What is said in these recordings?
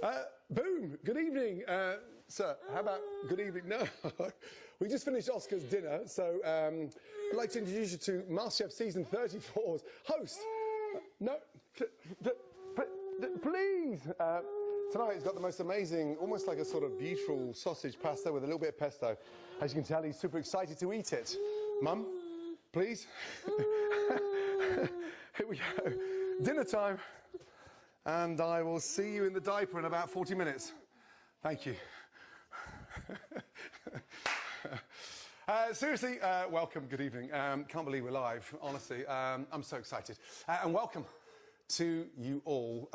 Boom! Good evening, sir. How about good evening? No, we just finished Oscar's dinner, so I'd like to introduce you to MasterChef Season 34's host. No, please. Tonight he's got the most amazing, almost like a sort of beautiful sausage pasta with a little bit of pesto. As you can tell, he's super excited to eat it. Mum, please. Here we go. Dinner time. And I will see you in the diaper in about 40 minutes. Thank you. Seriously, welcome, good evening. Can't believe we're live, honestly. I'm so excited. And welcome to you all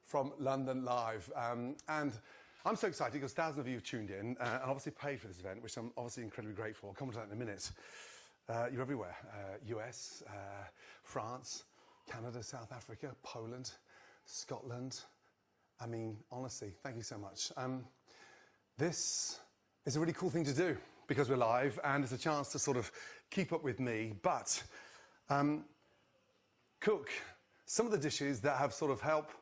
from London Live. And I'm so excited because thousands of you have tuned in and obviously paid for this event, which I'm obviously incredibly grateful. I'll come to that in a minute. You're everywhere. US, France, Canada, South Africa, Poland, Scotland. I mean, honestly, thank you so much. This is a really cool thing to do because we're live and it's a chance to sort of keep up with me, but cook some of the dishes that have sort of helped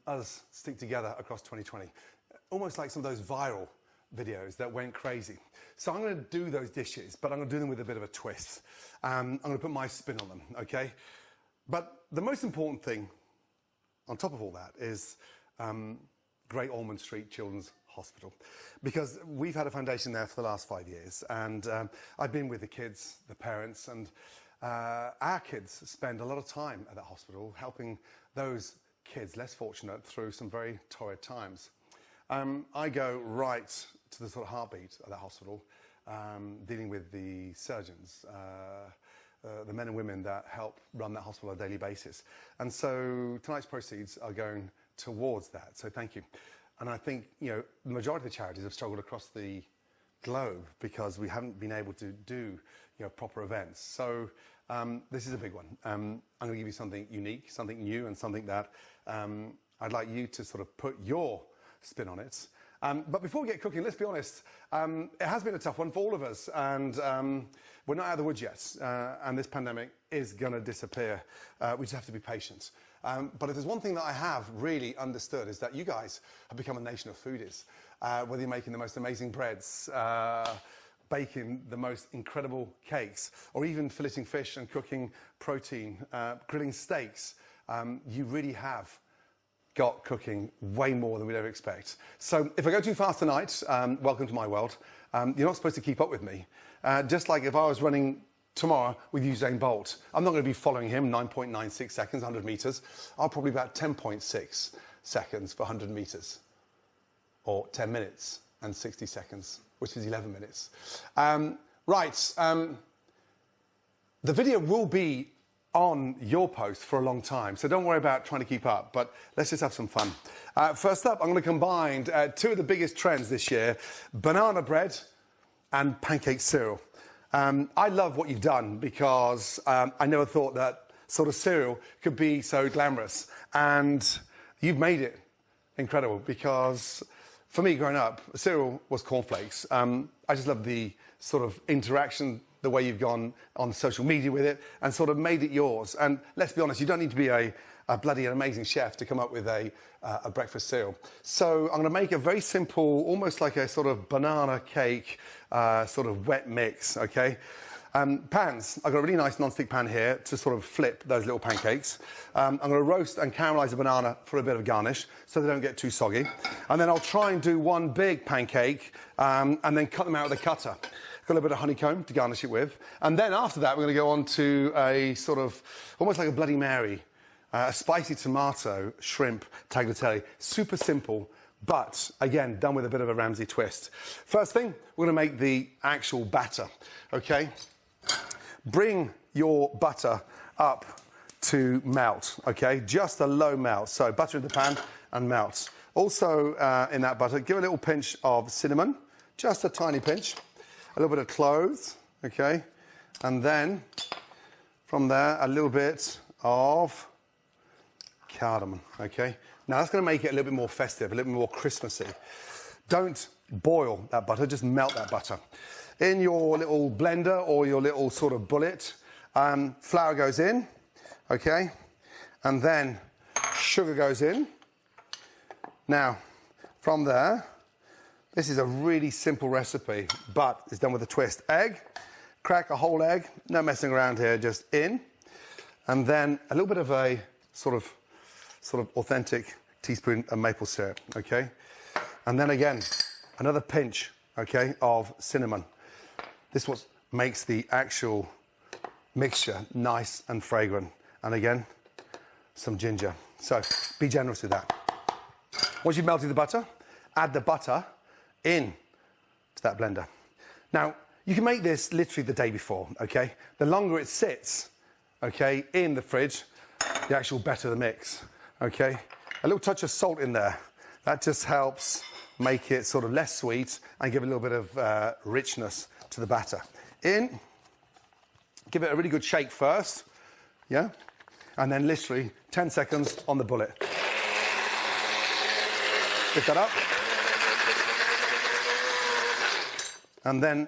us stick together across 2020. Almost like some of those viral videos that went crazy. So I'm going to do those dishes, but I'm going to do them with a bit of a twist. I'm going to put my spin on them, okay? But the most important thing on top of all that is Great Ormond Street Children's Hospital, because we've had a foundation there for the last 5 years, and I've been with the kids, the parents, and our kids spend a lot of time at that hospital helping those kids less fortunate through some very torrid times. I go right to the sort of heartbeat of that hospital, dealing with the surgeons, the men and women that help run that hospital on a daily basis. And so tonight's proceeds are going towards that, so thank you. And I think, you know, the majority of the charities have struggled across the globe because we haven't been able to do, you know, proper events. So this is a big one. I'm going to give you something unique, something new, and something that I'd like you to sort of put your spin on it. But before we get cooking, let's be honest, it has been a tough one for all of us, and we're not out of the woods yet, and this pandemic is going to disappear. We just have to be patient. But if there's one thing that I have really understood is that you guys have become a nation of foodies, whether you're making the most amazing breads, baking the most incredible cakes, or even filleting fish and cooking protein, grilling steaks. You really have got cooking way more than we'd ever expect. So if I go too fast tonight, welcome to my world. You're not supposed to keep up with me. Just like if I was running tomorrow with Usain Bolt, I'm not going to be following him 9.96 seconds, 100 meters. I'll probably about 10.6 seconds for 100 meters, or 10 minutes and 60 seconds, which is 11 minutes. The video will be on your post for a long time, so don't worry about trying to keep up, but let's just have some fun. First up, I'm going to combine two of the biggest trends this year, banana bread and pancake cereal. I love what you've done because I never thought that sort of cereal could be so glamorous, and you've made it incredible because for me growing up, cereal was cornflakes. I just love the sort of interaction, the way you've gone on social media with it and sort of made it yours. And let's be honest, you don't need to be a bloody amazing chef to come up with a breakfast cereal. So I'm going to make a very simple, almost like a sort of banana cake, sort of wet mix, okay? Pans. I've got a really nice non-stick pan here to sort of flip those little pancakes. I'm going to roast and caramelise the banana for a bit of garnish so they don't get too soggy. And then I'll try and do one big pancake and then cut them out with a cutter. Got a little bit of honeycomb to garnish it with. And then after that, we're going to go on to a sort of, almost like a Bloody Mary, a spicy tomato, shrimp, tagliatelle. Super simple, but again, done with a bit of a Ramsay twist. First thing, we're going to make the actual batter, okay? Bring your butter up to melt, okay? Just a low melt. So butter in the pan and melt. Also in that butter, give a little pinch of cinnamon, just a tiny pinch. A little bit of cloves, okay? And then, from there, a little bit of cardamom, okay? Now, that's going to make it a little bit more festive, a little bit more Christmassy. Don't boil that butter, just melt that butter. In your little blender or your little sort of bullet, flour goes in, okay? And then sugar goes in. Now, from there, this is a really simple recipe, but it's done with a twist. Egg, crack a whole egg, no messing around here, just in. And then a little bit of a sort of authentic teaspoon of maple syrup, okay? And then again, another pinch, okay, of cinnamon. This is what makes the actual mixture nice and fragrant. And again, some ginger. So be generous with that. Once you've melted the butter, add the butter in to that blender. Now, you can make this literally the day before, okay? The longer it sits, okay, in the fridge, the actual better the mix, okay? A little touch of salt in there. That just helps make it sort of less sweet and give a little bit of richness to the batter. In, give it a really good shake first, yeah? And then literally 10 seconds on the bullet. Pick that up. And then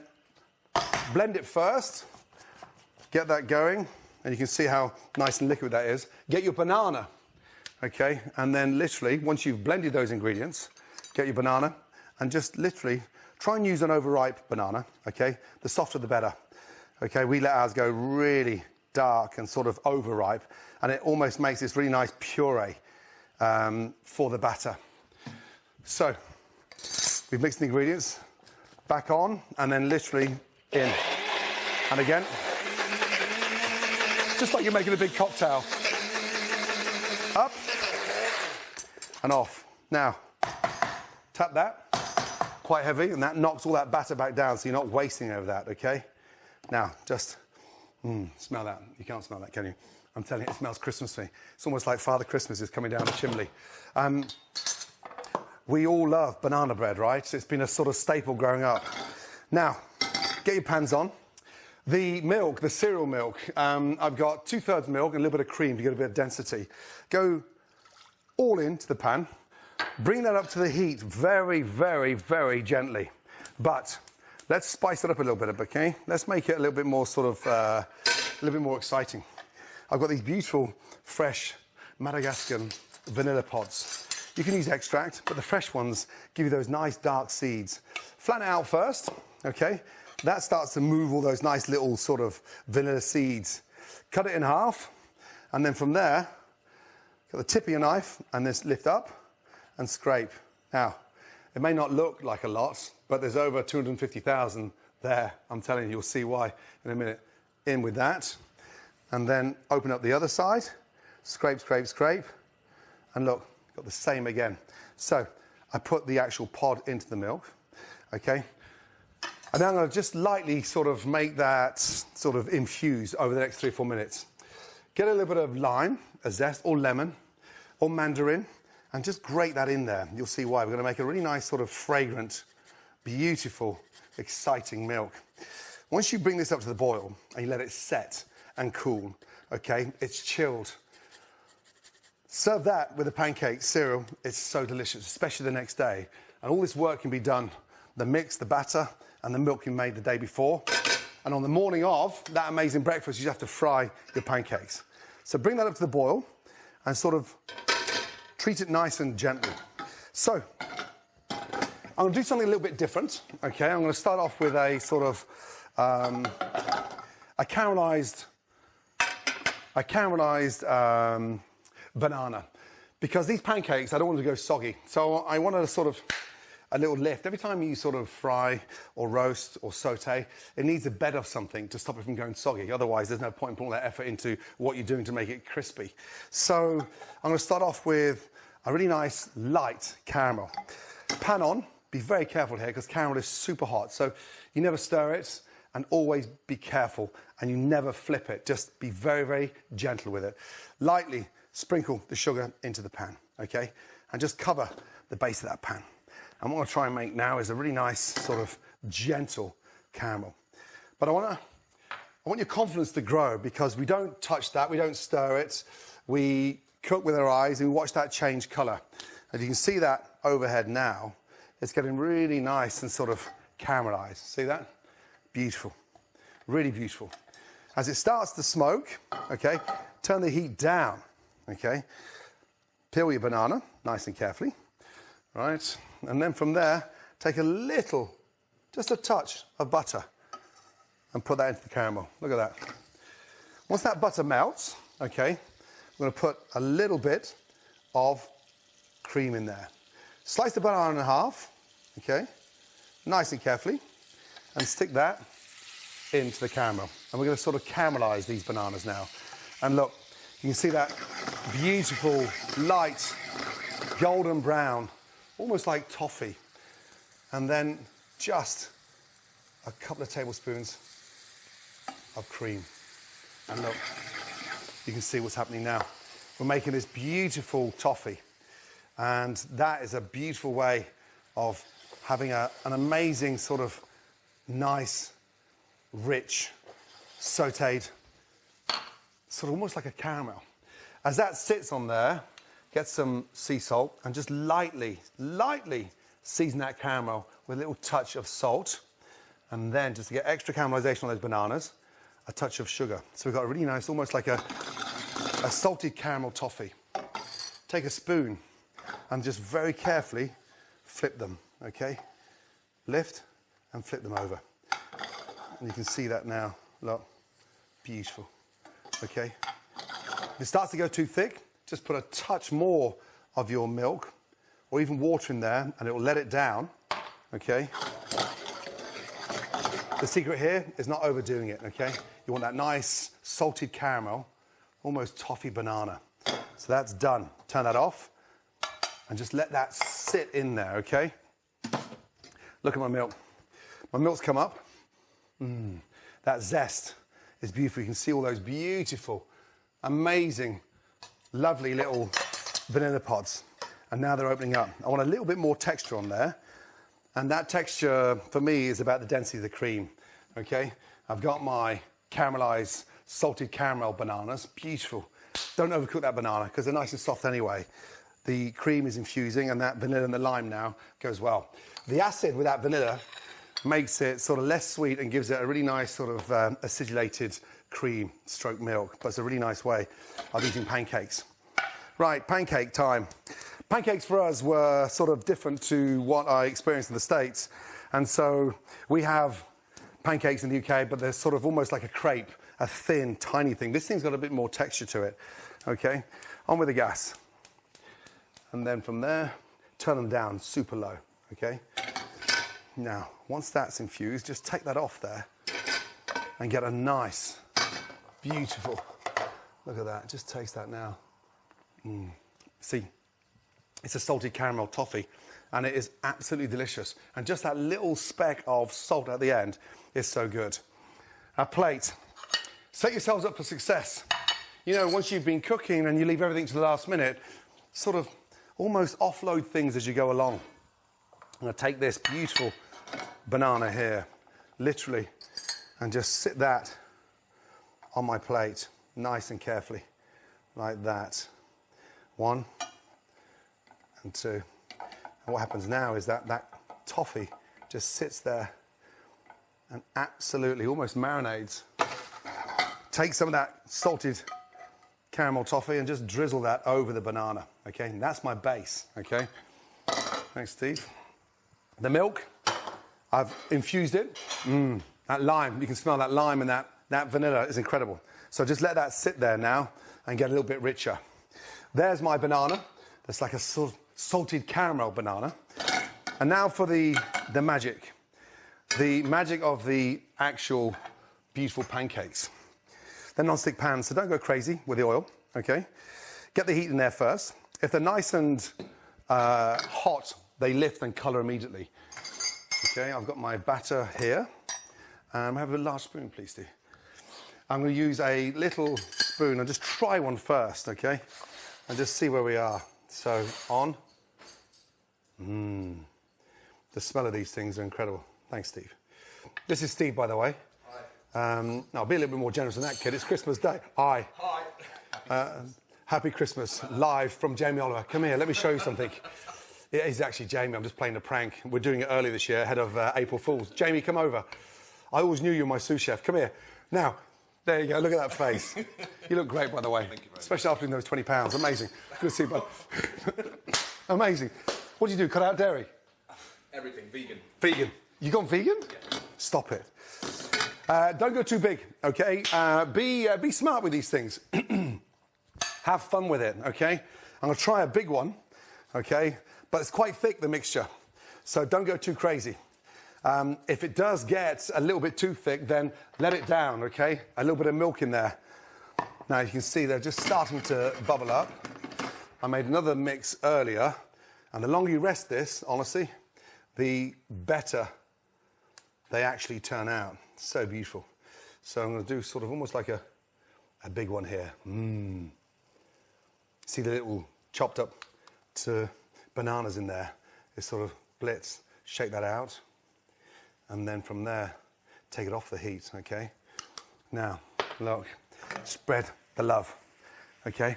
blend it first. Get that going. And you can see how nice and liquid that is. Get your banana, okay? And then literally, once you've blended those ingredients, get your banana and just literally try and use an overripe banana, okay? The softer the better, okay? We let ours go really dark and sort of overripe, and it almost makes this really nice puree for the batter. So, we've mixed the ingredients, back on, and then literally in. And again, just like you're making a big cocktail. Up and off. Now, tap that, quite heavy, and that knocks all that batter back down, so you're not wasting over that, okay? Now, just smell that. You can't smell that, can you? I'm telling you, it smells Christmassy. It's almost like Father Christmas is coming down the chimney. We all love banana bread, right? It's been a sort of staple growing up. Now, get your pans on. The milk, the cereal milk, I've got 2/3 milk and a little bit of cream to get a bit of density. Go all into the pan. Bring that up to the heat very, very, very gently. But let's spice it up a little bit, okay? Let's make it a little bit more sort of, a little bit more exciting. I've got these beautiful, fresh Madagascan vanilla pods. You can use extract, but the fresh ones give you those nice dark seeds. Flatten it out first, okay? That starts to move all those nice little sort of vanilla seeds. Cut it in half, and then from there, got the tip of your knife, and this lift up and scrape. Now, it may not look like a lot, but there's over 250,000 there. I'm telling you, you'll see why in a minute. In with that, and then open up the other side, scrape, scrape, scrape, and look, got the same again. So I put the actual pod into the milk, okay? And then I'm going to just lightly sort of make that sort of infuse over the next 3 or 4 minutes. Get a little bit of lime, a zest, or lemon, or mandarin, and just grate that in there. You'll see why. We're going to make a really nice sort of fragrant, beautiful, exciting milk. Once you bring this up to the boil and you let it set and cool, okay, it's chilled. Serve that with a pancake cereal. It's so delicious, especially the next day. And all this work can be done, the mix, the batter, and the milk you made the day before. And on the morning of that amazing breakfast, you just have to fry your pancakes. So bring that up to the boil and sort of treat it nice and gently. So I'm going to do something a little bit different, okay? I'm going to start off with a sort of a caramelized banana, because these pancakes, I don't want to go soggy. So I wanted a sort of a little lift. Every time you sort of fry or roast or saute, it needs a bed of something to stop it from going soggy. Otherwise, there's no point in putting that effort into what you're doing to make it crispy. So I'm going to start off with a really nice light caramel. Pan on. Be very careful here because caramel is super hot. So you never stir it, and always be careful, and you never flip it. Just be very, very gentle with it. Lightly sprinkle the sugar into the pan, okay? And just cover the base of that pan. And what I'm going to try and make now is a really nice sort of gentle caramel. But I want your confidence to grow, because we don't touch that, we don't stir it. We cook with our eyes and we watch that change colour. And you can see that overhead now. It's getting really nice and sort of caramelized. See that? Beautiful. Really beautiful. As it starts to smoke, okay, turn the heat down, okay? Peel your banana nice and carefully. right? And then from there, take a little, just a touch of butter and put that into the caramel. Look at that. Once that butter melts, okay, I'm going to put a little bit of cream in there. Slice the banana in half, okay, nice and carefully, and stick that into the caramel. And we're going to sort of caramelize these bananas now. And look, you can see that beautiful, light, golden brown, almost like toffee. And then just a couple of tablespoons of cream. And look, you can see what's happening now. We're making this beautiful toffee. And that is a beautiful way of having an amazing sort of nice, rich, sauteed, sort of almost like a caramel. As that sits on there, get some sea salt and just lightly season that caramel with a little touch of salt. And then just to get extra caramelization on those bananas, a touch of sugar. So we've got a really nice, almost like a salted caramel toffee. Take a spoon and just very carefully flip them, okay? Lift and flip them over. And you can see that now, look, beautiful, okay? If it starts to go too thick, just put a touch more of your milk or even water in there and it will let it down, okay? The secret here is not overdoing it, okay? You want that nice salted caramel, almost toffee banana. So that's done. Turn that off and just let that sit in there, okay? Look at my milk. My milk's come up. That zest is beautiful. You can see all those beautiful, amazing, lovely little vanilla pods. And now they're opening up. I want a little bit more texture on there. And that texture, for me, is about the density of the cream, okay? I've got my caramelized salted caramel bananas. Beautiful. Don't overcook that banana because they're nice and soft anyway. The cream is infusing and that vanilla and the lime now goes well. The acid with that vanilla makes it sort of less sweet and gives it a really nice sort of acidulated cream stroke milk. But it's a really nice way of eating pancakes. Right, pancake time. Pancakes for us were sort of different to what I experienced in the States. And so we have pancakes in the UK, but they're sort of almost like a crepe, a thin, tiny thing. This thing's got a bit more texture to it, okay? On with the gas. And then from there, turn them down super low, okay? Now, once that's infused, just take that off there and get a nice, beautiful, look at that, just taste that now. See, it's a salted caramel toffee and it is absolutely delicious. And just that little speck of salt at the end is so good. A plate. Set yourselves up for success. You know, once you've been cooking and you leave everything to the last minute, sort of almost offload things as you go along. I'm going to take this beautiful banana here, literally, and just sit that on my plate, nice and carefully, like that. 1 and 2. And what happens now is that toffee just sits there and absolutely almost marinades. Take some of that salted caramel toffee and just drizzle that over the banana, okay? And that's my base, okay? Thanks, Steve. The milk, I've infused it. That lime, you can smell that lime and that vanilla is incredible. So just let that sit there now and get a little bit richer. There's my banana. That's like a salted caramel banana. And now for the magic. The magic of the actual beautiful pancakes. They're non-stick pans, so don't go crazy with the oil, okay? Get the heat in there first. If they're nice and hot, they lift and colour immediately. Okay, I've got my batter here. Have a large spoon, please, Steve. I'm going to use a little spoon and just try one first, okay? And just see where we are. So, on. The smell of these things are incredible. Thanks, Steve. This is Steve, by the way. Hi. I'll be a little bit more generous than that, kid. It's Christmas Day. Hi. Hi. Happy Christmas, live from Jamie Oliver. Come here, let me show you something. It is actually Jamie. I'm just playing a prank. We're doing it early this year, ahead of April Fools. Jamie, come over. I always knew you were my sous chef. Come here. Now, there you go. Look at that face. You look great, by the way. Thank you very Especially after losing those 20 pounds. Amazing. Good to see you, bud. Amazing. What do you do, cut out dairy? Everything, vegan. Vegan. You gone vegan? Yeah. Stop it. Don't go too big, okay? Be smart with these things. Have fun with it, okay? I'm gonna try a big one, okay? But it's quite thick, the mixture. So don't go too crazy. If it does get a little bit too thick, then let it down, okay? A little bit of milk in there. Now you can see they're just starting to bubble up. I made another mix earlier, and the longer you rest this, honestly, the better they actually turn out. So beautiful. So I'm going to do sort of almost like a big one here. See the little chopped up bananas in there? It's sort of blitz. Shake that out. And then from there, take it off the heat, okay? Now, look, spread the love, okay?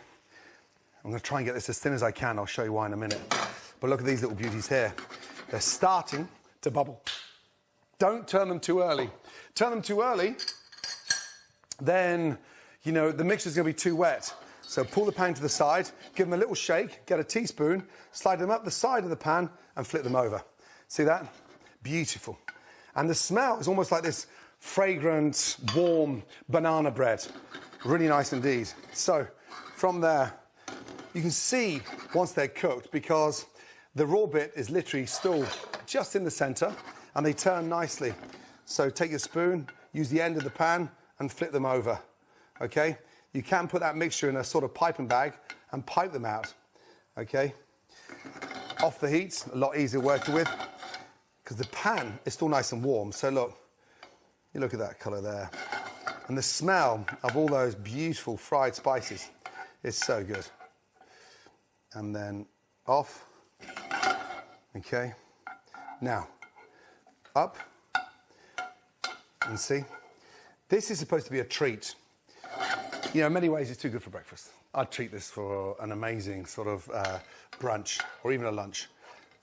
I'm going to try and get this as thin as I can. I'll show you why in a minute. But look at these little beauties here. They're starting to bubble. Don't turn them too early. Turn them too early, then, you know, the mixture's going to be too wet. So pull the pan to the side, give them a little shake, get a teaspoon, slide them up the side of the pan and flip them over. See that? Beautiful. And the smell is almost like this fragrant, warm banana bread. Really nice indeed. So from there, you can see once they're cooked because the raw bit is literally still just in the center and they turn nicely. So take your spoon, use the end of the pan and flip them over, okay? You can put that mixture in a sort of piping bag and pipe them out, okay? Off the heat, a lot easier working with because the pan is still nice and warm. So look, you look at that color there. And the smell of all those beautiful fried spices is so good. And then off, okay? Now, up, and see, this is supposed to be a treat. You know, in many ways, it's too good for breakfast. I'd treat this for an amazing sort of brunch, or even a lunch,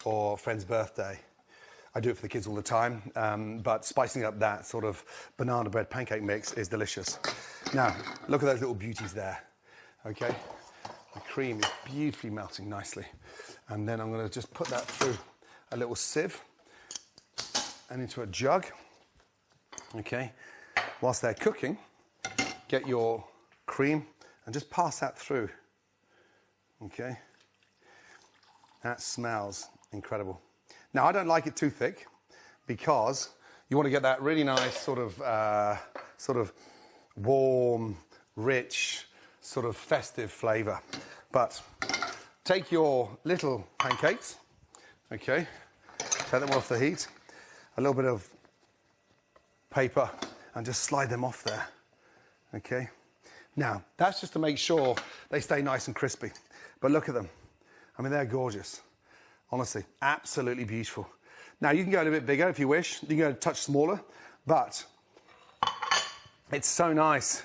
or a friend's birthday. I do it for the kids all the time, but spicing up that sort of banana bread pancake mix is delicious. Now, look at those little beauties there, okay? The cream is beautifully melting nicely. And then I'm going to just put that through a little sieve and into a jug, okay? Whilst they're cooking, get your cream and just pass that through, okay? That smells incredible. Now, I don't like it too thick because you want to get that really nice sort of warm, rich, sort of festive flavour. But take your little pancakes, okay, take them off the heat, a little bit of paper and just slide them off there, okay? Now, that's just to make sure they stay nice and crispy. But look at them. I mean, they're gorgeous. Honestly, absolutely beautiful. Now, you can go a little bit bigger if you wish. You can go a touch smaller, but it's so nice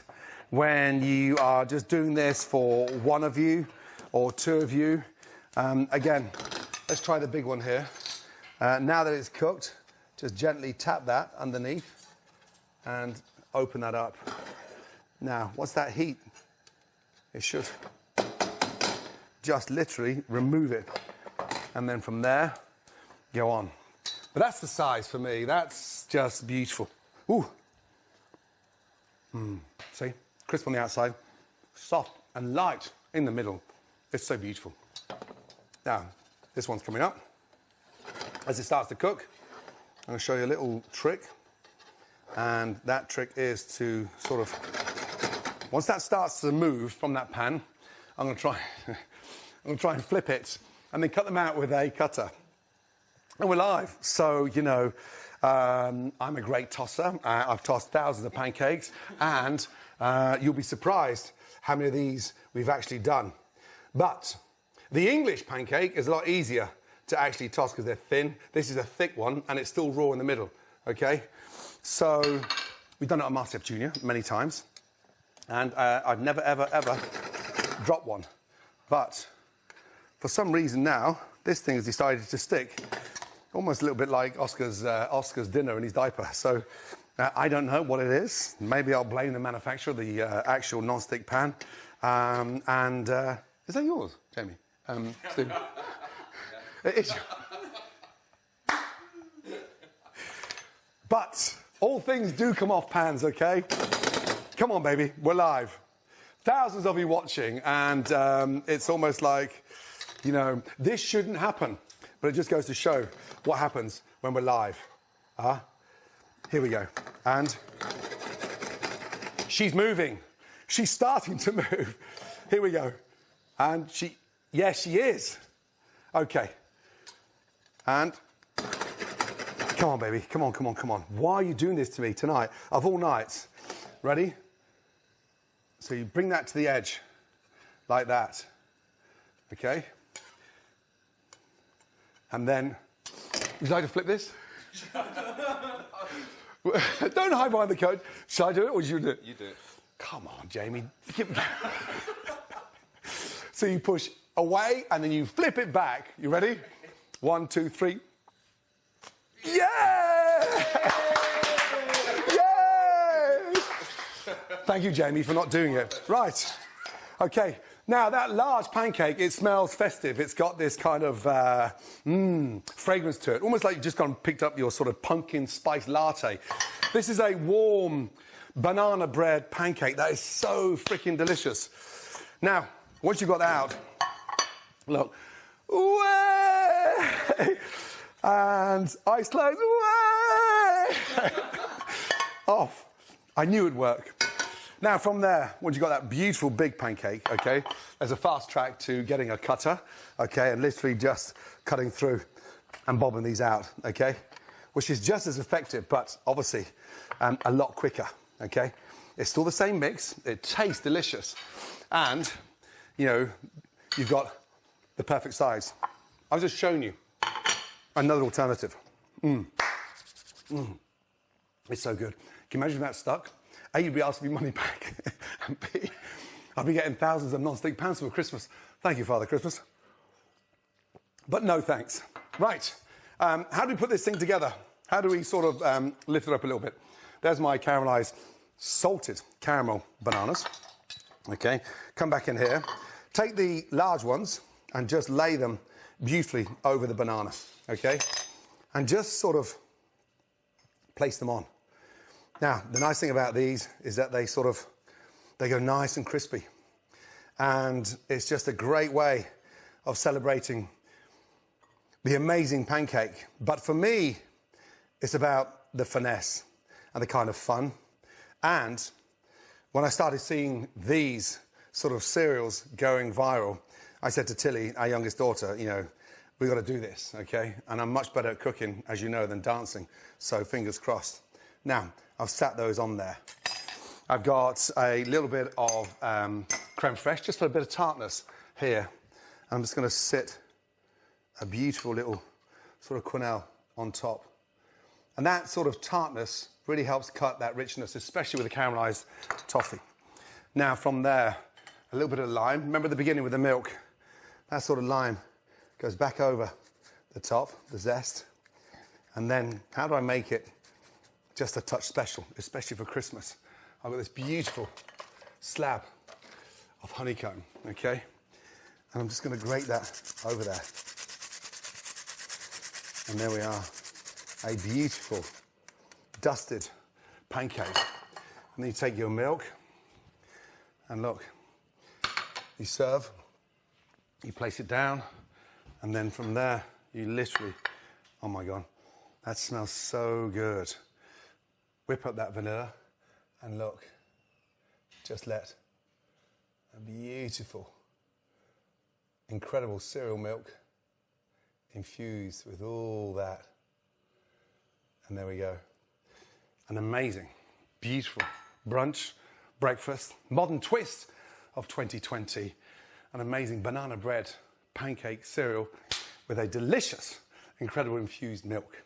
when you are just doing this for one of you or two of you. Again, let's try the big one here. Now that it's cooked, just gently tap that underneath and open that up. Now, what's that heat? It should just literally remove it. And then from there, go on. But that's the size for me. That's just beautiful. Ooh. See? Crisp on the outside, soft and light in the middle. It's so beautiful. Now, this one's coming up. As it starts to cook, I'm going to show you a little trick. And that trick is to sort of, once that starts to move from that pan, I'm going to try and flip it and then cut them out with a cutter. And we're live. So, you know, I'm a great tosser. I've tossed thousands of pancakes, and you'll be surprised how many of these we've actually done. But the English pancake is a lot easier to actually toss because they're thin. This is a thick one, and it's still raw in the middle, okay? So we've done it on MasterChef Junior many times, and I've never, ever, ever dropped one. But for some reason now, this thing has decided to stick, almost a little bit like Oscar's dinner in his diaper. So I don't know what it is. Maybe I'll blame the manufacturer, the actual non-stick pan. Is that yours, Jamie? Steve? But all things do come off pans, okay? Come on, baby, we're live. Thousands of you watching, and it's almost like, you know, this shouldn't happen, but it just goes to show what happens when we're live. Here we go. And she's moving. She's starting to move. Here we go. And yes, she is. Okay. And come on, baby. Come on, come on, come on. Why are you doing this to me tonight? Of all nights. Ready? So you bring that to the edge, like that. Okay? And then, would you like to flip this? Don't hide behind the coach. Shall I do it or should you do it? You do it. Come on, Jamie. So you push away and then you flip it back. You ready? 1, 2, 3. Yeah! Yay! Thank you, Jamie, for not doing it. Right. Okay. Now, that large pancake, it smells festive. It's got this kind of fragrance to it. Almost like you've just gone and picked up your sort of pumpkin spice latte. This is a warm banana bread pancake that is so freaking delicious. Now, once you've got that out, look. Way! And ice close. Way! Off. I knew it'd work. Now, from there, once you've got that beautiful big pancake, okay, there's a fast track to getting a cutter, okay, and literally just cutting through and bobbing these out, okay, which is just as effective, but obviously a lot quicker, okay. It's still the same mix. It tastes delicious. And, you know, you've got the perfect size. I've just shown you another alternative. It's so good. Can you imagine if that stuck? A, you'd be asking me money back. And B, I'll be getting thousands of non-stick pans for Christmas. Thank you, Father Christmas. But no thanks. Right. How do we put this thing together? How do we sort of lift it up a little bit? There's my caramelized salted caramel bananas. Okay. Come back in here. Take the large ones and just lay them beautifully over the banana. Okay. And just sort of place them on. Now, the nice thing about these is that they go nice and crispy. And it's just a great way of celebrating the amazing pancake. But for me, it's about the finesse and the kind of fun. And when I started seeing these sort of cereals going viral, I said to Tilly, our youngest daughter, you know, we've got to do this, okay? And I'm much better at cooking, as you know, than dancing. So fingers crossed. Now, I've sat those on there. I've got a little bit of creme fraiche, just for a bit of tartness here. I'm just going to sit a beautiful little sort of quenelle on top. And that sort of tartness really helps cut that richness, especially with the caramelized toffee. Now, from there, a little bit of lime. Remember at the beginning with the milk? That sort of lime goes back over the top, the zest. And then, how do I make it just a touch special, especially for Christmas? I've got this beautiful slab of honeycomb, okay? And I'm just going to grate that over there. And there we are, a beautiful dusted pancake. And then you take your milk, and look, you serve, you place it down, and then from there, you literally, oh my God, that smells so good. Whip up that vanilla, and look, just let a beautiful, incredible cereal milk infused with all that. And there we go. An amazing, beautiful brunch, breakfast, modern twist of 2020. An amazing banana bread, pancake cereal with a delicious, incredible infused milk.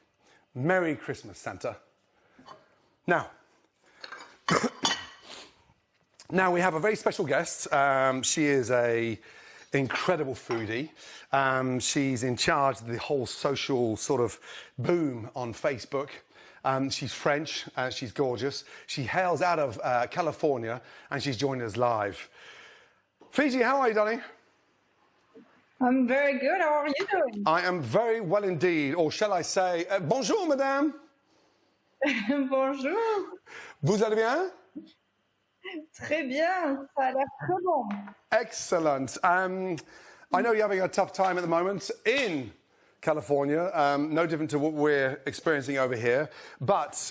Merry Christmas, Santa. Now, now we have a very special guest. She is a incredible foodie. She's in charge of the whole social sort of boom on Facebook. She's French, she's gorgeous. She hails out of California, and she's joined us live. Fiji, how are you, darling? I'm very good. How are you doing? I am very well indeed, or shall I say, bonjour, madame. Bonjour. Vous allez bien? Très bien. Ça a l'air très bon. Excellent. I know you're having a tough time at the moment in California, no different to what we're experiencing over here. But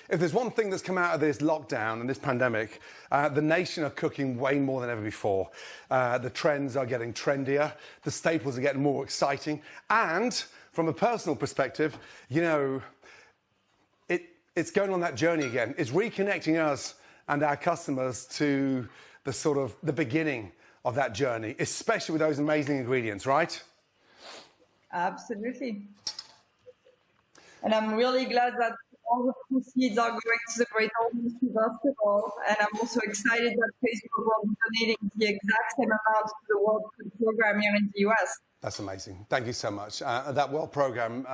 if there's one thing that's come out of this lockdown and this pandemic, the nation are cooking way more than ever before. The trends are getting trendier. The staples are getting more exciting. And from a personal perspective, you know, it's going on that journey again. It's reconnecting us and our customers to the beginning of that journey, especially with those amazing ingredients, right? Absolutely. And I'm really glad that all the proceeds are going to the Great Ormond Festival. And I'm also excited that Facebook will be donating the exact same amount to the World Food Program here in the US. That's amazing. Thank you so much. That World Program,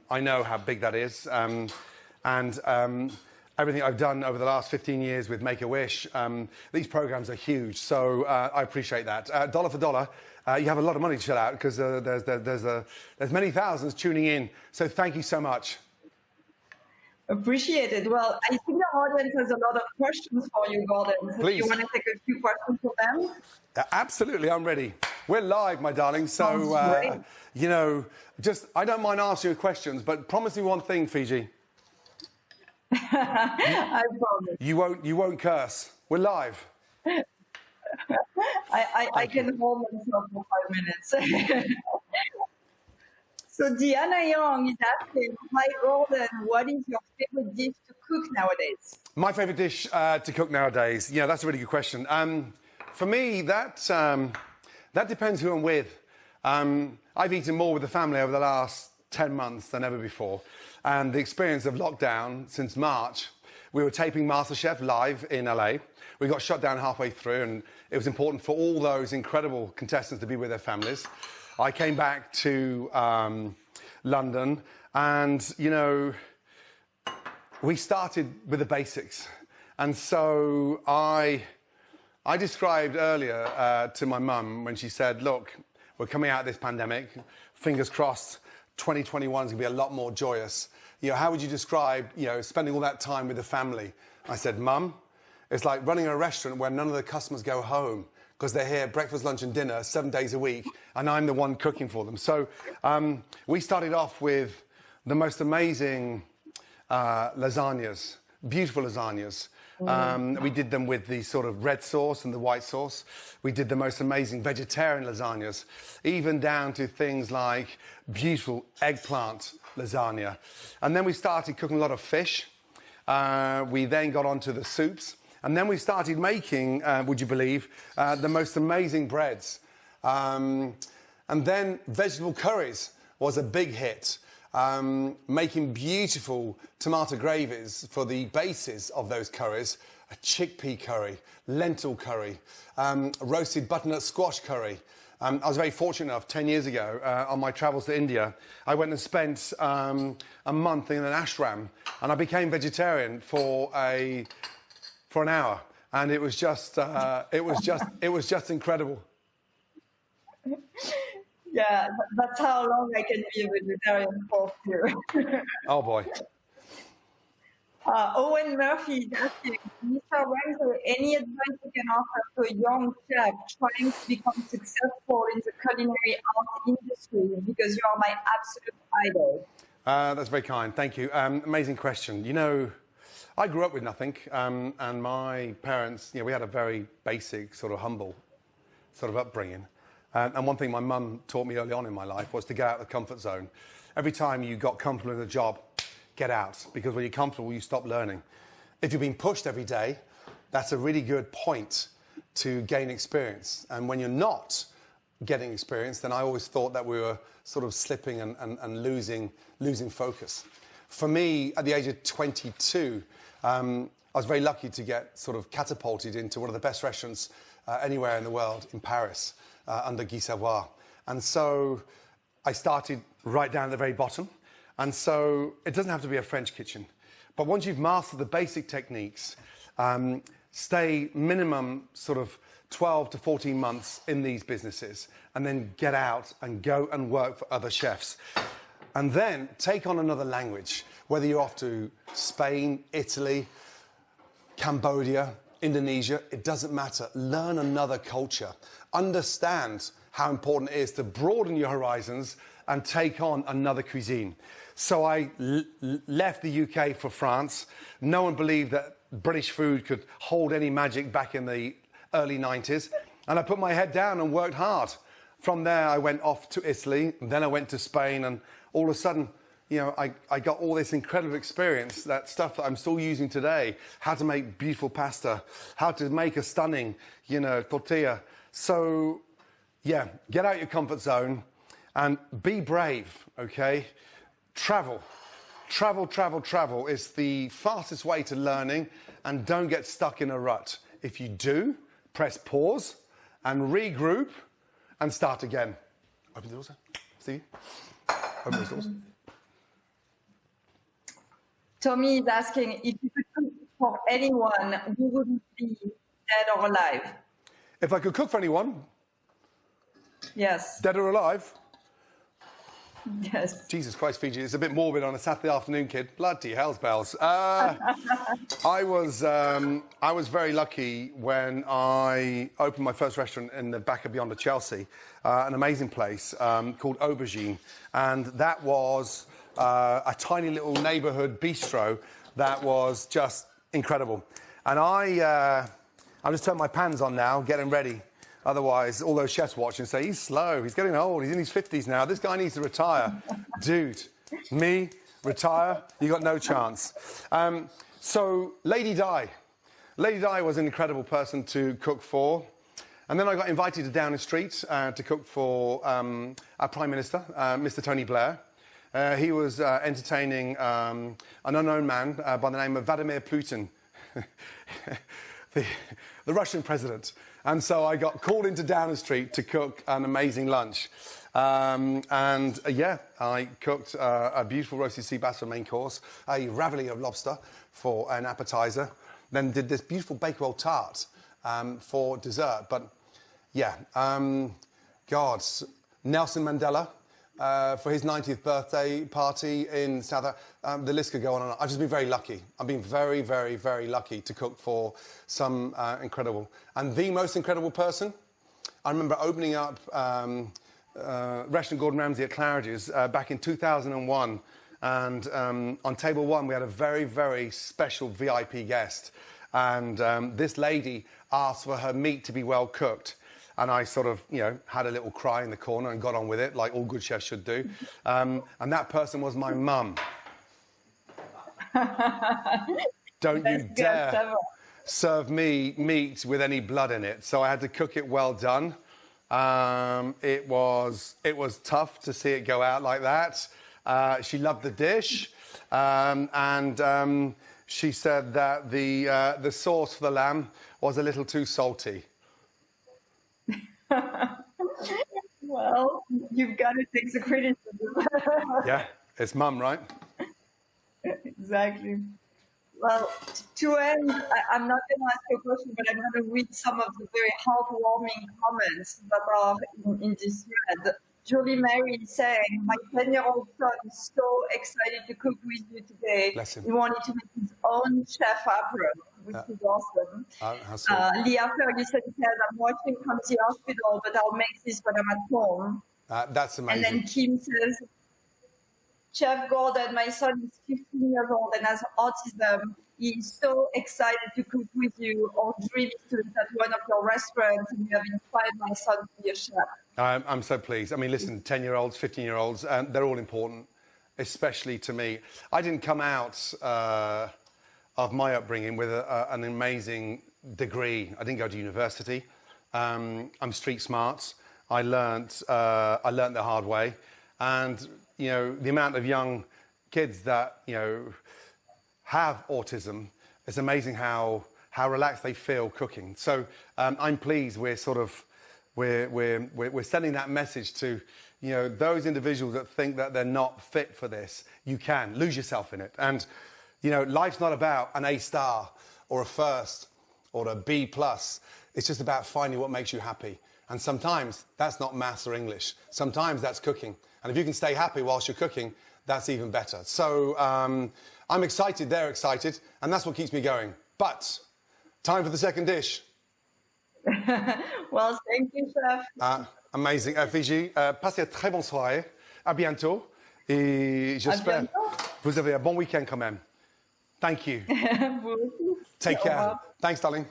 I know how big that is. Everything I've done over the last 15 years with Make-A-Wish, these programs are huge. So I appreciate that. Dollar for dollar. You have a lot of money to shell out because there's many thousands tuning in. So thank you so much. Appreciate it. Well, I think the audience has a lot of questions for you, Gordon. So Please. Do you want to take a few questions for them? Absolutely, I'm ready. We're live, my darling. So, you know, I don't mind asking you questions, but promise me one thing, Fiji. I promise. You won't curse. We're live. I can hold myself for 5 minutes. So Diana Young is asking, hi Gordon, what is your favorite dish to cook nowadays? My favorite dish to cook nowadays? Yeah, that's a really good question. For me, that depends who I'm with. I've eaten more with the family over the last 10 months than ever before. And the experience of lockdown since March, we were taping MasterChef live in LA. We got shut down halfway through, and it was important for all those incredible contestants to be with their families. I came back to London, and, you know, we started with the basics. And so I described earlier to my mum when she said, look, we're coming out of this pandemic, fingers crossed, 2021 is going to be a lot more joyous. You know, how would you describe, you know, spending all that time with the family? I said, Mum, it's like running a restaurant where none of the customers go home because they're here breakfast, lunch and dinner 7 days a week, and I'm the one cooking for them. So we started off with the most amazing lasagnas, beautiful lasagnas. We did them with the sort of red sauce and the white sauce. We did the most amazing vegetarian lasagnas, even down to things like beautiful eggplant lasagna. And then we started cooking a lot of fish. We then got onto the soups. And then we started making, would you believe, the most amazing breads. And then vegetable curries was a big hit. Making beautiful tomato gravies for the bases of those curries, a chickpea curry, lentil curry, roasted butternut squash curry. I was very fortunate enough 10 years ago on my travels to India. I went and spent a month in an ashram, and I became vegetarian for an hour, and it was just incredible. Yeah, that's how long I can be a vegetarian for too. Oh boy. Owen Murphy is asking, Mr. Ramsay, any advice you can offer to a young chef trying to become successful in the culinary art industry, because you are my absolute idol? That's very kind, thank you. Amazing question. You know, I grew up with nothing, and my parents, you know, we had a very basic, sort of humble sort of upbringing. And one thing my mum taught me early on in my life was to get out of the comfort zone. Every time you got comfortable in a job, get out, because when you're comfortable, you stop learning. If you're being pushed every day, that's a really good point to gain experience. And when you're not getting experience, then I always thought that we were sort of slipping and losing focus. For me, at the age of 22, I was very lucky to get sort of catapulted into one of the best restaurants anywhere in the world, in Paris, under Guy Savoy. And so I started right down at the very bottom. And so it doesn't have to be a French kitchen. But once you've mastered the basic techniques, stay minimum sort of 12 to 14 months in these businesses and then get out and go and work for other chefs. And then take on another language, whether you're off to Spain, Italy, Cambodia, Indonesia, it doesn't matter. Learn another culture. Understand how important it is to broaden your horizons and take on another cuisine. So I left the UK for France. No one believed that British food could hold any magic back in the early 90s. And I put my head down and worked hard. From there, I went off to Italy, and then I went to Spain, and all of a sudden, you know, I got all this incredible experience, that stuff that I'm still using today, how to make beautiful pasta, how to make a stunning, you know, tortilla. So, yeah, get out your comfort zone and be brave, okay? Travel. Travel is the fastest way to learning, and don't get stuck in a rut. If you do, press pause and regroup and start again. Open the doors, Stevie. Open those doors. Tommy is asking if you could cook for anyone, who would it be, dead or alive? If I could cook for anyone, Yes. dead or alive, Yes. Jesus Christ, Fiji, it's a bit morbid on a Saturday afternoon, kid. Bloody hell's bells. I was very lucky when I opened my first restaurant in the back of Beyond Chelsea, an amazing place called Aubergine, and that was a tiny little neighbourhood bistro that was just incredible. And I just turned my pans on now, getting ready. Otherwise, all those chefs watching say, he's slow, he's getting old, he's in his 50s now, this guy needs to retire. Dude, me, retire, you got no chance. So, Lady Di. Lady Di was an incredible person to cook for. And then I got invited to Downing Street to cook for our Prime Minister, Mr. Tony Blair. He was entertaining an unknown man by the name of Vladimir Putin, the Russian president. And so I got called into Downing Street to cook an amazing lunch. Yeah, I cooked a beautiful roasted sea bass for main course, a ravioli of lobster for an appetizer, then did this beautiful Bakewell tart for dessert. But yeah, God, Nelson Mandela for his 90th birthday party in South Africa. The list could go on and on. I've just been very lucky. I've been very, very, very lucky to cook for some incredible. And the most incredible person, I remember opening up Restaurant Gordon Ramsay at Claridge's back in 2001. And on table one, we had a very, very special VIP guest. And this lady asked for her meat to be well cooked. And I sort of, you know, had a little cry in the corner and got on with it, like all good chefs should do. And that person was my mum. Don't you dare serve me meat with any blood in it. So I had to cook it well done. It was tough to see it go out like that. She loved the dish. She said that the sauce for the lamb was a little too salty. Well, you've got to take the criticism. Yeah, it's mum, right? Exactly. Well, to end, I'm not going to ask you a question, but I'm going to read some of the very heartwarming comments that are in this thread. Julie Mary is saying, my 10-year-old son is so excited to cook with you today. Bless him. He wanted to make his own chef apron, which is awesome. Leah Ferguson says, I'm watching from the hospital, but I'll make this when I'm at home. That's amazing. And then Kim says, Chef Gordon, my son is 15 years old and has autism. He is so excited to cook with you. Our dream is to eat at one of your restaurants, and you have inspired my son to be a chef. I'm so pleased. I mean, listen, 10-year-olds, 15-year-olds, they're all important, especially to me. I didn't come out of my upbringing with an amazing degree. I didn't go to university. I'm street smart. I learned the hard way. And, you know, the amount of young kids that, you know, have autism, it's amazing how relaxed they feel cooking. So I'm pleased we're sending that message to, you know, those individuals that think that they're not fit for this. You can lose yourself in it. And, you know, life's not about an A star or a first or a B plus. It's just about finding what makes you happy. And sometimes that's not maths or English. Sometimes that's cooking. And if you can stay happy whilst you're cooking, that's even better. So I'm excited, they're excited, and that's what keeps me going. But time for the second dish. Well, thank you, chef. Amazing. Fiji, passez une très bonne soirée. À bientôt. Et j'espère vous avez un bon week-end quand même. Thank you. Take care. Thanks, darling.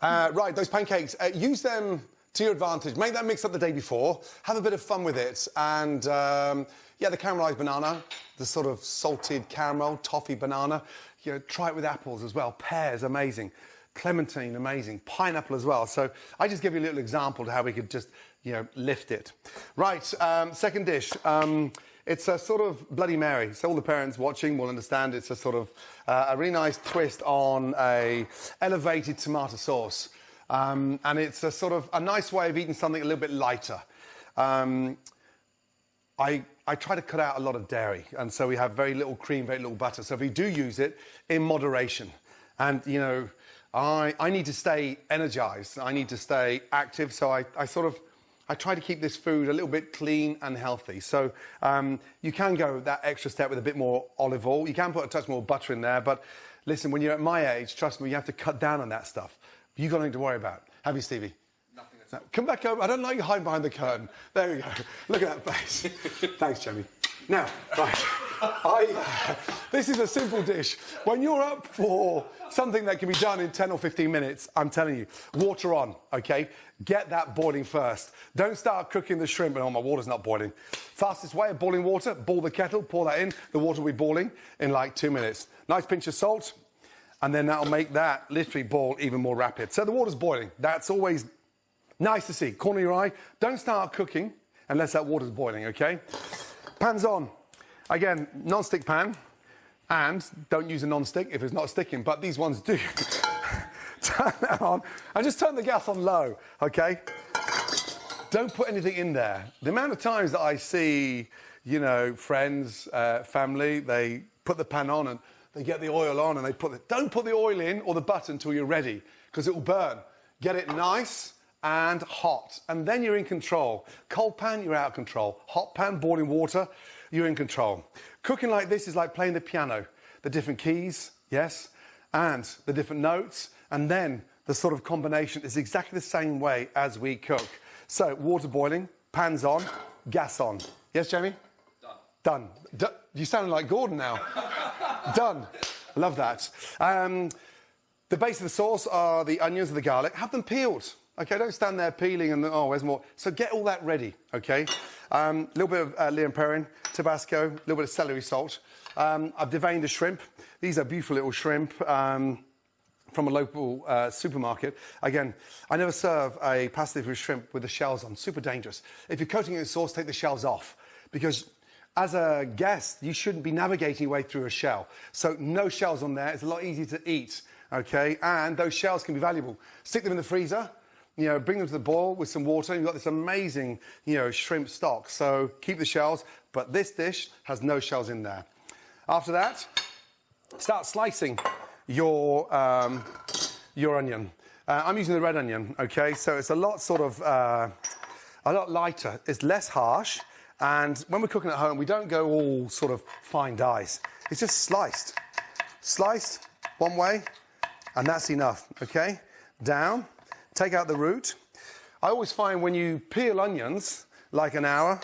Right, those pancakes, use them to your advantage. Make that mix up the day before. Have a bit of fun with it. And yeah, the caramelized banana, the sort of salted caramel, toffee banana. You know, try it with apples as well. Pears, amazing. Clementine, amazing. Pineapple as well. So I just give you a little example to how we could just, you know, lift it. Right, second dish. It's a sort of Bloody Mary. So all the parents watching will understand it's a sort of a really nice twist on a elevated tomato sauce. And it's a sort of a nice way of eating something a little bit lighter. I try to cut out a lot of dairy, and so we have very little cream, very little butter. So if we do use it, in moderation. And, you know, I need to stay energized. I need to stay active. So I try to keep this food a little bit clean and healthy. So you can go that extra step with a bit more olive oil. You can put a touch more butter in there. But listen, when you're at my age, trust me, you have to cut down on that stuff. You've got nothing to worry about. Have you, Stevie? Nothing at all. Come back over. I don't like you hiding behind the curtain. There we go. Look at that face. Thanks, Jamie. Now, right. This is a simple dish. When you're up for something that can be done in 10 or 15 minutes, I'm telling you, water on, okay? Get that boiling first. Don't start cooking the shrimp and, oh, my water's not boiling. Fastest way of boiling water, boil the kettle, pour that in. The water will be boiling in like 2 minutes. Nice pinch of salt, and then that'll make that literally boil even more rapid. So the water's boiling. That's always nice to see. Corner of your eye. Don't start cooking unless that water's boiling, okay? Pan's on. Again, non-stick pan. And don't use a non-stick if it's not sticking, but these ones do. Turn that on and just turn the gas on low, okay? Don't put anything in there. The amount of times that I see, you know, friends, family, they put the pan on and they get the oil on and they put don't put the oil in or the butter until you're ready, because it will burn. Get it nice and hot, and then you're in control. Cold pan, you're out of control. Hot pan, boiling water, you're in control. Cooking like this is like playing the piano. The different keys, yes, and the different notes, and then the sort of combination is exactly the same way as we cook. So, water boiling, pans on, gas on. Yes, Jamie? Done. You sound like Gordon now. Done. I love that. The base of the sauce are the onions and the garlic. Have them peeled. Okay, don't stand there peeling and, oh, where's more? So get all that ready, okay? A little bit of Liam Perrin, Tabasco, a little bit of celery salt. I've deveined the shrimp. These are beautiful little shrimp from a local supermarket. Again, I never serve a pasta with shrimp with the shells on. Super dangerous. If you're coating it in sauce, take the shells off, because as a guest, you shouldn't be navigating your way through a shell. So no shells on there. It's a lot easier to eat, okay? And those shells can be valuable. Stick them in the freezer. You know, bring them to the boil with some water. You've got this amazing, you know, shrimp stock. So keep the shells, but this dish has no shells in there. After that, start slicing your onion. I'm using the red onion, okay? So it's a lot sort of, a lot lighter. It's less harsh. And when we're cooking at home, we don't go all sort of fine dice. It's just sliced. Sliced one way, and that's enough, okay? Down. Take out the root. I always find when you peel onions, like an hour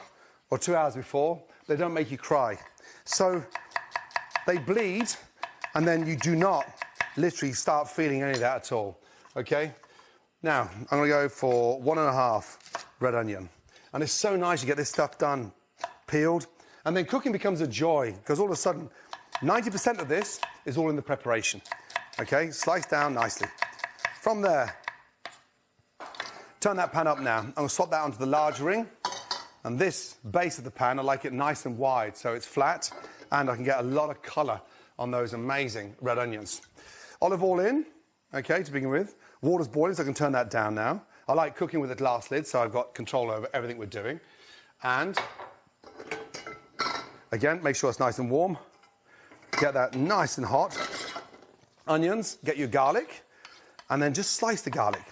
or 2 hours before, they don't make you cry. So they bleed, and then you do not literally start feeling any of that at all, okay? Now, I'm gonna go for 1.5 red onion. And it's so nice you get this stuff done, peeled. And then cooking becomes a joy, because all of a sudden, 90% of this is all in the preparation, okay? Sliced down nicely. From there, turn that pan up now. I'm going to swap that onto the large ring. And this base of the pan, I like it nice and wide, so it's flat, and I can get a lot of colour on those amazing red onions. Olive oil in, okay, to begin with. Water's boiling, so I can turn that down now. I like cooking with a glass lid, so I've got control over everything we're doing. And, again, make sure it's nice and warm. Get that nice and hot. Onions, get your garlic, and then just slice the garlic.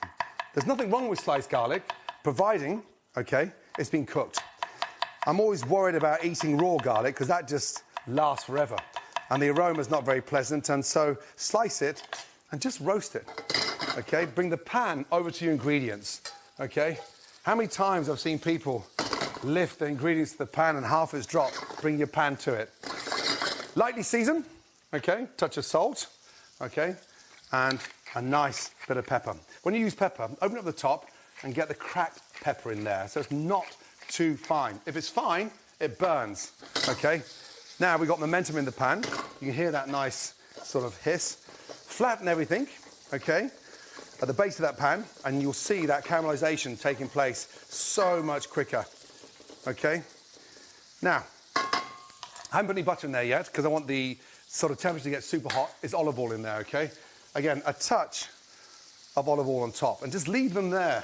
There's nothing wrong with sliced garlic, providing, okay, it's been cooked. I'm always worried about eating raw garlic because that just lasts forever. And the aroma's not very pleasant, and so slice it and just roast it, okay? Bring the pan over to your ingredients, okay? How many times I've seen people lift the ingredients to the pan and half is dropped, bring your pan to it. Lightly season, okay? Touch of salt, okay? And a nice bit of pepper. When you use pepper, open up the top and get the cracked pepper in there, so it's not too fine. If it's fine, it burns, okay? Now we've got momentum in the pan. You can hear that nice sort of hiss. Flatten everything, okay, at the base of that pan, and you'll see that caramelization taking place so much quicker, okay? Now, I haven't put any butter in there yet because I want the sort of temperature to get super hot. It's olive oil in there, okay? Again, a touch of olive oil on top, and just leave them there.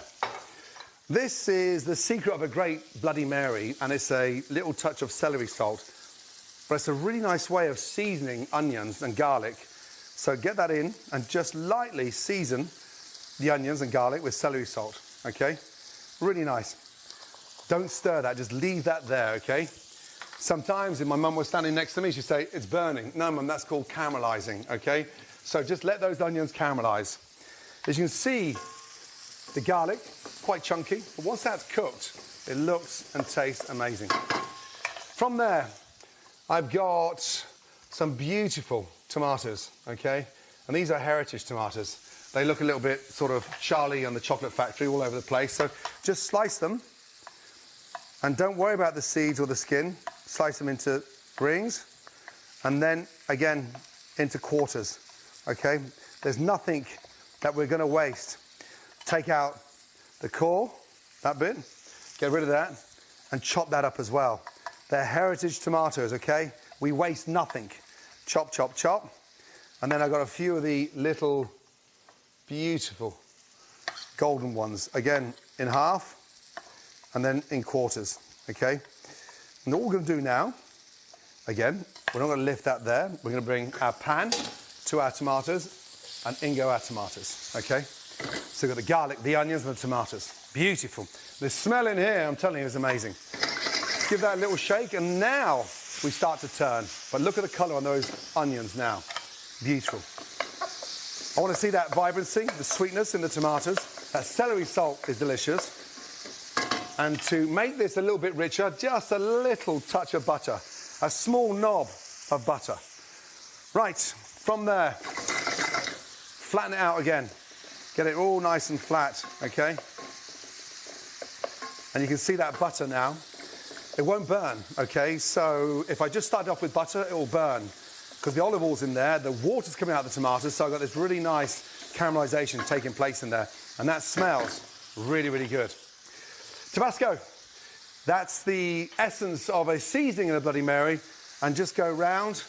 This is the secret of a great Bloody Mary, and it's a little touch of celery salt. But it's a really nice way of seasoning onions and garlic. So get that in and just lightly season the onions and garlic with celery salt, okay? Really nice. Don't stir that, just leave that there, okay? Sometimes if my mum was standing next to me, she'd say, it's burning. No, mum, that's called caramelizing, okay? So just let those onions caramelize. As you can see, the garlic, quite chunky, but once that's cooked, it looks and tastes amazing. From there, I've got some beautiful tomatoes, okay? And these are heritage tomatoes. They look a little bit sort of Charlie and the Chocolate Factory all over the place. So just slice them. And don't worry about the seeds or the skin. Slice them into rings. And then, again, into quarters, okay? There's nothing that we're going to waste. Take out the core, that bit. Get rid of that. And chop that up as well. They're heritage tomatoes, okay? We waste nothing. Chop, chop, chop. And then I've got a few of the little beautiful golden ones. Again, in half and then in quarters, okay? And all we're going to do now, again, we're not going to lift that there. We're going to bring our pan to our tomatoes and in go our tomatoes, okay? So we've got the garlic, the onions and the tomatoes. Beautiful. The smell in here, I'm telling you, is amazing. Give that a little shake, and now we start to turn. But look at the colour on those onions now. Beautiful. I want to see that vibrancy, the sweetness in the tomatoes. That celery salt is delicious. And to make this a little bit richer, just a little touch of butter. A small knob of butter. Right, from there, flatten it out again. Get it all nice and flat, okay? And you can see that butter now. It won't burn, okay? So if I just start off with butter, it will burn. Because the olive oil's in there, the water's coming out of the tomatoes, so I've got this really nice caramelization taking place in there. And that smells really, really good. Tabasco. That's the essence of a seasoning in a Bloody Mary. And just go round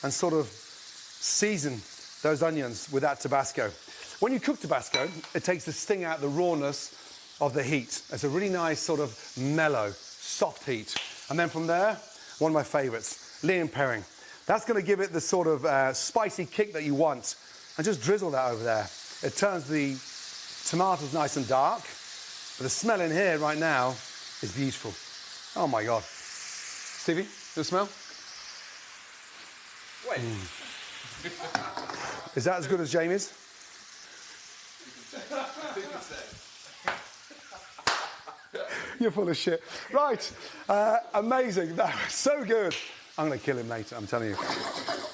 and sort of season those onions with that Tabasco. When you cook Tabasco, it takes the sting out, the rawness of the heat. It's a really nice sort of mellow, soft heat. And then from there, one of my favourites, Leon Perrin. That's going to give it the sort of spicy kick that you want. And just drizzle that over there. It turns the tomatoes nice and dark. But the smell in here right now is beautiful. Oh my God. Stevie, the smell? Wait. Is that as good as Jamie's? You're full of shit. Right, amazing. That was so good. I'm going to kill him later, I'm telling you.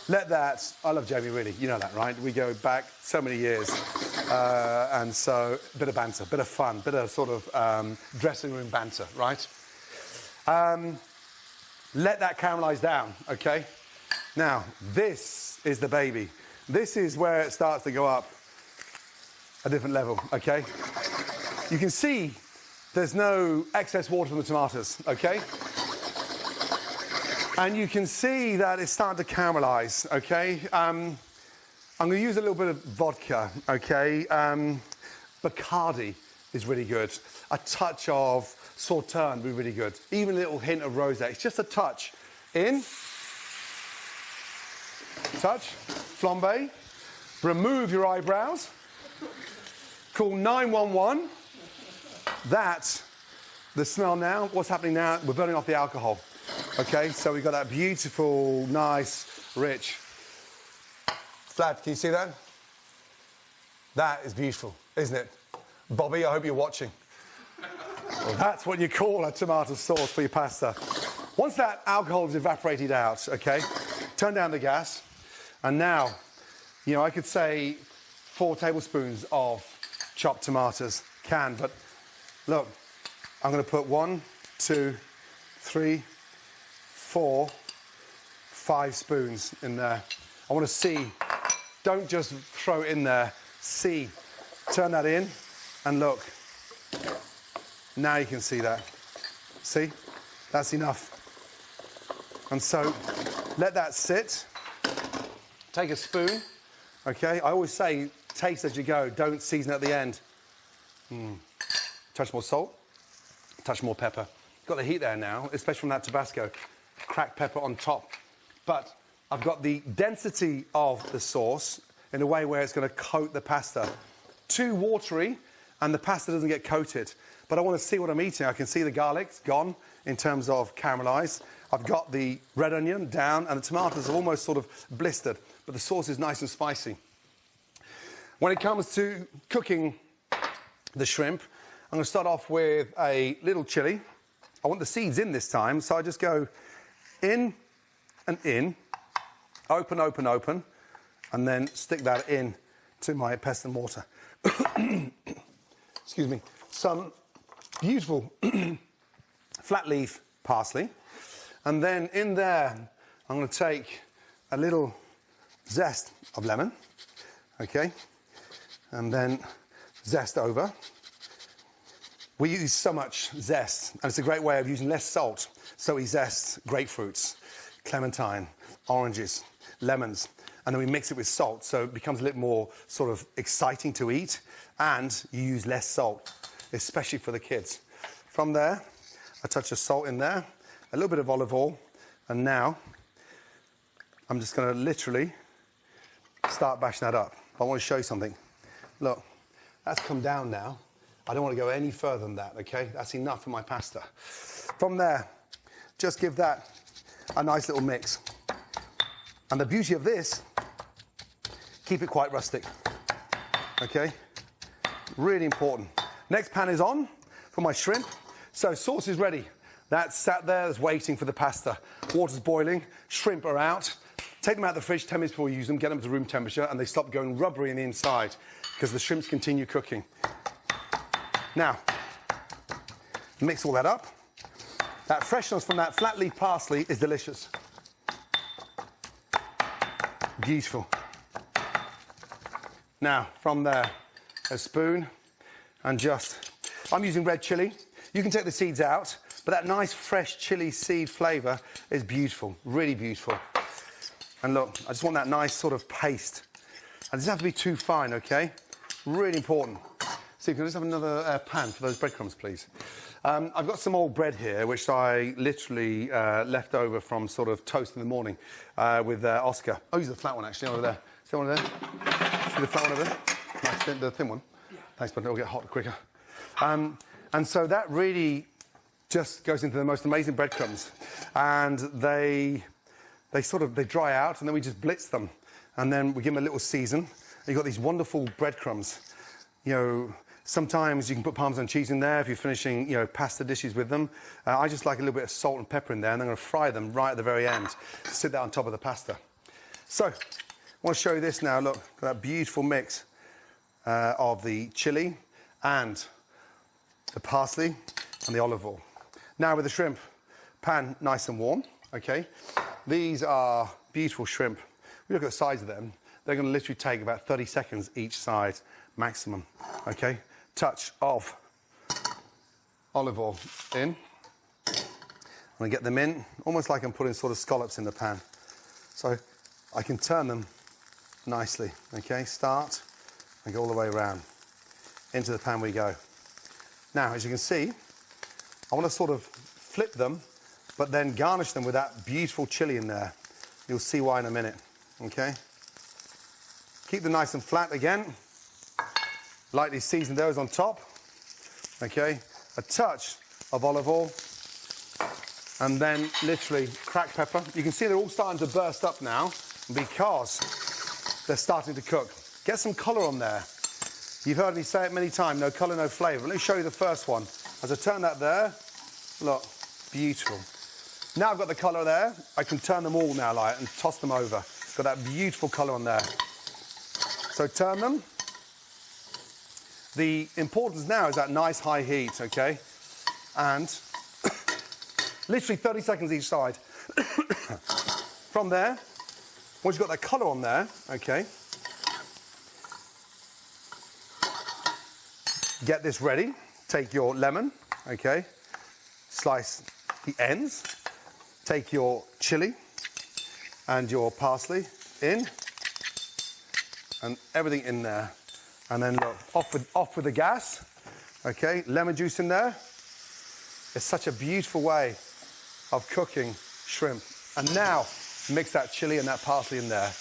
Let that, I love Jamie, really. You know that, right? We go back so many years. And so, a bit of banter, bit of fun, bit of sort of dressing room banter, right? Let that caramelize down, okay? Now, this is the baby. This is where it starts to go up a different level, okay? You can see there's no excess water from the tomatoes, okay? And you can see that it's starting to caramelize, okay? I'm going to use a little bit of vodka, okay? Bacardi is really good. A touch of Sauterne would be really good. Even a little hint of rosé. It's just a touch. In. Touch. Flambe. Remove your eyebrows. Call 911. That's the smell now. What's happening now? We're burning off the alcohol. Okay, so we've got that beautiful, nice, rich. Vlad, can you see that? That is beautiful, isn't it? Bobby, I hope you're watching. Well, that's what you call a tomato sauce for your pasta. Once that alcohol is evaporated out, okay, turn down the gas. And now, you know, I could say 4 tablespoons of chopped tomatoes, but look, I'm going to put 1, 2, 3, 4, 5 spoons in there. I want to see, don't just throw it in there, see, turn that in, and look. Now you can see that. See? That's enough. And so, let that sit. Take a spoon, okay? I always say, taste as you go, don't season at the end. Touch more salt, touch more pepper. Got the heat there now, especially from that Tabasco. Cracked pepper on top. But I've got the density of the sauce in a way where it's going to coat the pasta. Too watery, and the pasta doesn't get coated. But I want to see what I'm eating. I can see the garlic's gone in terms of caramelized. I've got the red onion down, and the tomatoes are almost sort of blistered. But the sauce is nice and spicy. When it comes to cooking the shrimp, I'm going to start off with a little chili. I want the seeds in this time, so I just go in and in, open, open, open, and then stick that in to my pestle and mortar. Excuse me. Some beautiful flat leaf parsley. And then in there, I'm going to take a little zest of lemon, okay? And then zest over. We use so much zest, and it's a great way of using less salt. So we zest grapefruits, clementine, oranges, lemons, and then we mix it with salt, so it becomes a little more sort of exciting to eat, and you use less salt, especially for the kids. From there, a touch of salt in there, a little bit of olive oil, and now I'm just going to literally start bashing that up. I want to show you something. Look, that's come down now. I don't want to go any further than that, okay? That's enough for my pasta. From there, just give that a nice little mix. And the beauty of this, keep it quite rustic, okay? Really important. Next pan is on for my shrimp. So sauce is ready. That's sat there, that's waiting for the pasta. Water's boiling, shrimp are out. Take them out of the fridge 10 minutes before you use them, get them to room temperature, and they stop going rubbery in the inside because the shrimps continue cooking. Now, mix all that up. That freshness from that flat leaf parsley is delicious. Beautiful. Now, from there, a spoon, and just, I'm using red chili. You can take the seeds out, but that nice fresh chili seed flavour is beautiful, really beautiful. And look, I just want that nice sort of paste. And it doesn't have to be too fine, okay? Really important. So can I just have another pan for those breadcrumbs, please? I've got some old bread here, which I literally left over from sort of toast in the morning with Oscar. Oh, use the flat one, actually, over there. See one over there? See the flat one over there? Nice, the thin one? Yeah. Thanks, but it'll get hot quicker. And so that really just goes into the most amazing breadcrumbs. And they dry out, and then we just blitz them. And then we give them a little season. And you've got these wonderful breadcrumbs. You know, sometimes you can put Parmesan cheese in there if you're finishing, you know, pasta dishes with them. I just like a little bit of salt and pepper in there, and I'm going to fry them right at the very end to sit that on top of the pasta. So, I want to show you this now. Look, that beautiful mix of the chili and the parsley and the olive oil. Now with the shrimp, pan nice and warm, okay? These are beautiful shrimp. We look at the size of them. They're going to literally take about 30 seconds each side, maximum, okay? Touch of olive oil in. I'm going to get them in, almost like I'm putting sort of scallops in the pan. So I can turn them nicely, okay? Start and go all the way around. Into the pan we go. Now, as you can see, I want to sort of flip them, but then garnish them with that beautiful chili in there. You'll see why in a minute, okay? Keep them nice and flat again. Lightly season those on top. Okay, a touch of olive oil. And then literally cracked pepper. You can see they're all starting to burst up now because they're starting to cook. Get some colour on there. You've heard me say it many times, no colour, no flavour. Let me show you the first one. As I turn that there, look, beautiful. Now I've got the colour there, I can turn them all now like and toss them over. Got that beautiful colour on there. So turn them. The importance now is that nice high heat, okay? And literally 30 seconds each side. From there, once you've got that colour on there, okay, get this ready. Take your lemon, okay, slice the ends. Take your chili and your parsley in, and everything in there. And then look, off with the gas, okay, lemon juice in there. It's such a beautiful way of cooking shrimp. And now, mix that chili and that parsley in there.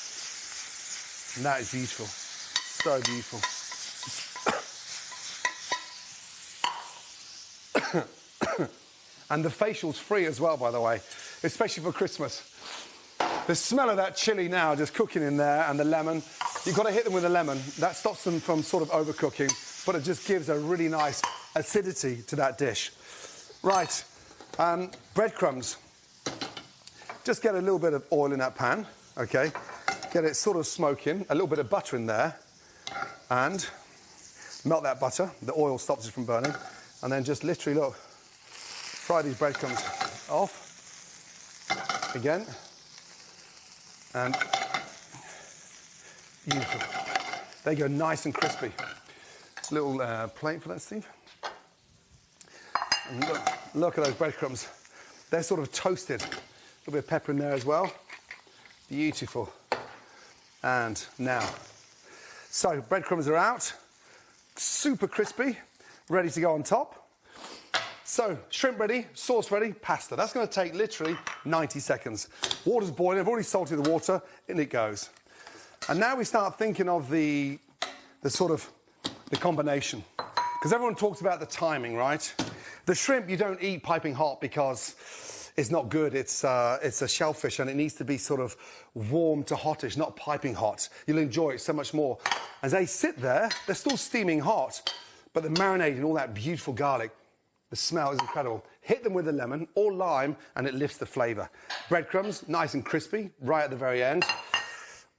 And that is beautiful, so beautiful. And the facial's free as well, by the way, especially for Christmas. The smell of that chili now just cooking in there and the lemon, you've got to hit them with the lemon. That stops them from sort of overcooking, but it just gives a really nice acidity to that dish. Right, breadcrumbs. Just get a little bit of oil in that pan, okay? Get it sort of smoking, a little bit of butter in there, and melt that butter. The oil stops it from burning. And then just literally, look, fry these breadcrumbs off. Again. And beautiful. They go nice and crispy. Little plate for that, Steve. And look at those breadcrumbs. They're sort of toasted. A little bit of pepper in there as well. Beautiful. And now. So, breadcrumbs are out. Super crispy. Ready to go on top. So, shrimp ready, sauce ready, pasta. That's going to take literally 90 seconds. Water's boiling. I've already salted the water. In it goes. And now we start thinking of the combination. Because everyone talks about the timing, right? The shrimp you don't eat piping hot because it's not good. It's a shellfish and it needs to be sort of warm to hottish, not piping hot. You'll enjoy it so much more. As they sit there, they're still steaming hot, but they're marinating all that beautiful garlic. The smell is incredible. Hit them with the lemon or lime and it lifts the flavour. Breadcrumbs, nice and crispy, right at the very end.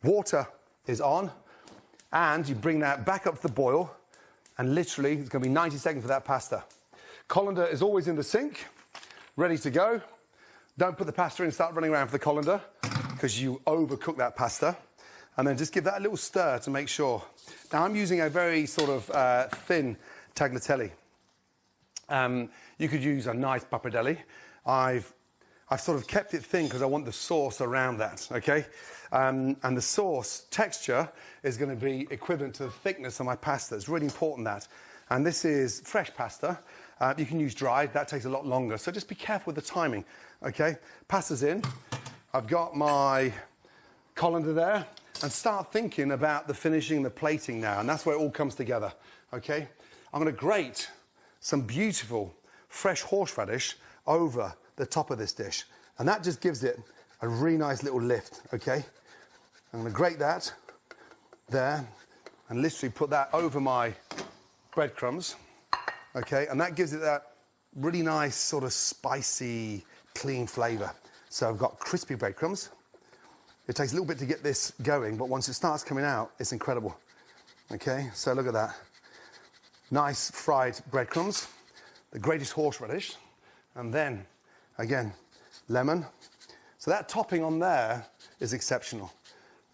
Water is on and you bring that back up to the boil and literally it's going to be 90 seconds for that pasta. Colander is always in the sink, ready to go. Don't put the pasta in and start running around for the colander because you overcook that pasta. And then just give that a little stir to make sure. Now I'm using a very sort of thin tagliatelle. You could use a nice pappardelle. I've sort of kept it thin because I want the sauce around that, okay? And the sauce texture is going to be equivalent to the thickness of my pasta. It's really important that. And this is fresh pasta. You can use dried. That takes a lot longer. So just be careful with the timing, okay? Pasta's in. I've got my colander there. And start thinking about the finishing, the plating now. And that's where it all comes together, okay? I'm going to grate some beautiful fresh horseradish over the top of this dish. And that just gives it a really nice little lift, okay? I'm going to grate that there and literally put that over my breadcrumbs, okay? And that gives it that really nice sort of spicy, clean flavour. So I've got crispy breadcrumbs. It takes a little bit to get this going, but once it starts coming out, it's incredible, okay? So look at that. Nice fried breadcrumbs, the greatest horseradish, and then, again, lemon. So that topping on there is exceptional.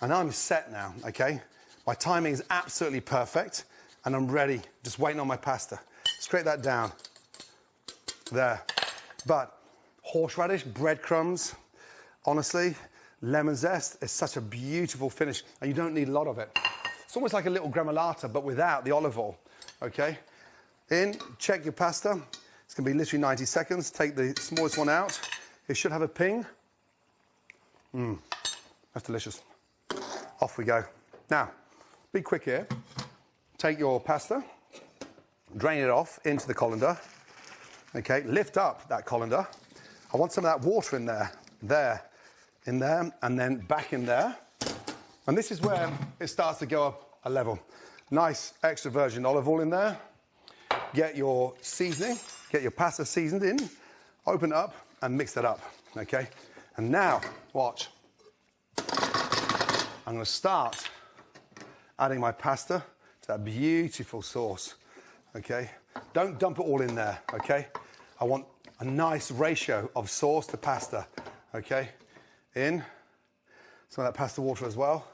And I'm set now, okay? My timing is absolutely perfect, and I'm ready, just waiting on my pasta. Scrape that down. There. But horseradish, breadcrumbs, honestly, lemon zest is such a beautiful finish, and you don't need a lot of it. It's almost like a little gremolata, but without the olive oil. Okay, check your pasta. It's going to be literally 90 seconds. Take the smallest one out. It should have a ping. That's delicious. Off we go. Now, be quick here. take your pasta, drain it off into the colander. Okay, lift up that colander. I want some of that water in there, in there, and then back in there. And this is where it starts to go up a level. Nice extra virgin olive oil in there. Get your seasoning, get your pasta seasoned in, open it up and mix that up, okay? And now, watch. I'm gonna start adding my pasta to that beautiful sauce, okay? Don't dump it all in there, okay? I want a nice ratio of sauce to pasta, okay? In some of that pasta water as well.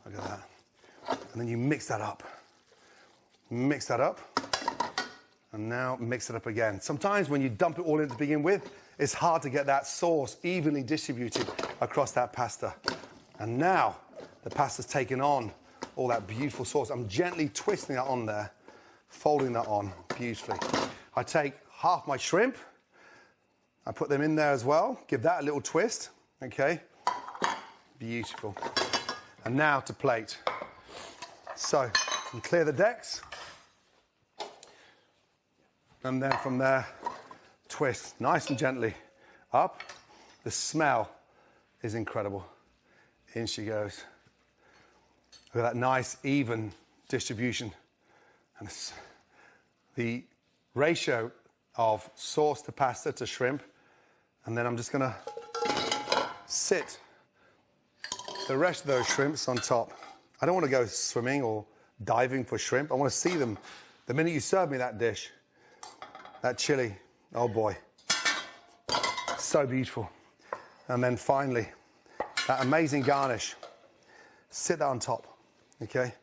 Look at that. And then you mix that up. Mix that up. And now mix it up again. Sometimes when you dump it all in to begin with, it's hard to get that sauce evenly distributed across that pasta. And now the pasta's taken on all that beautiful sauce. I'm gently twisting that on there, folding that on beautifully. I take half my shrimp, I put them in there as well, give that a little twist, okay? Beautiful. And now to plate. So, you clear the decks. And then from there, twist nice and gently up. The smell is incredible. In she goes. Look at that nice, even distribution. And the ratio of sauce to pasta to shrimp. And then I'm just gonna sit the rest of those shrimps on top. I don't want to go swimming or diving for shrimp. I want to see them the minute you serve me that dish. That chili, oh boy, so beautiful. And then finally, that amazing garnish. Sit that on top, okay?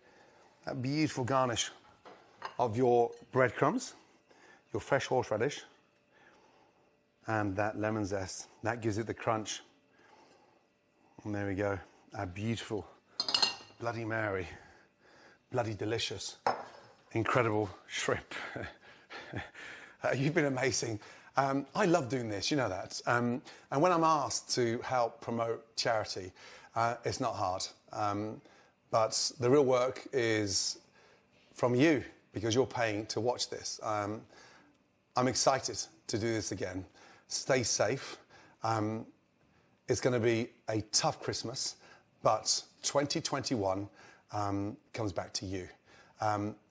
That beautiful garnish of your breadcrumbs, your fresh horseradish, and that lemon zest. That gives it the crunch. And there we go, a beautiful Bloody Mary, bloody delicious, incredible shrimp. You've been amazing. I love doing this, you know that. And when I'm asked to help promote charity, it's not hard. But the real work is from you, because you're paying to watch this. I'm excited to do this again. Stay safe. It's going to be a tough Christmas, but 2021 comes back to you.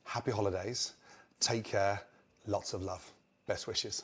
Happy holidays. Take care. Lots of love. Best wishes.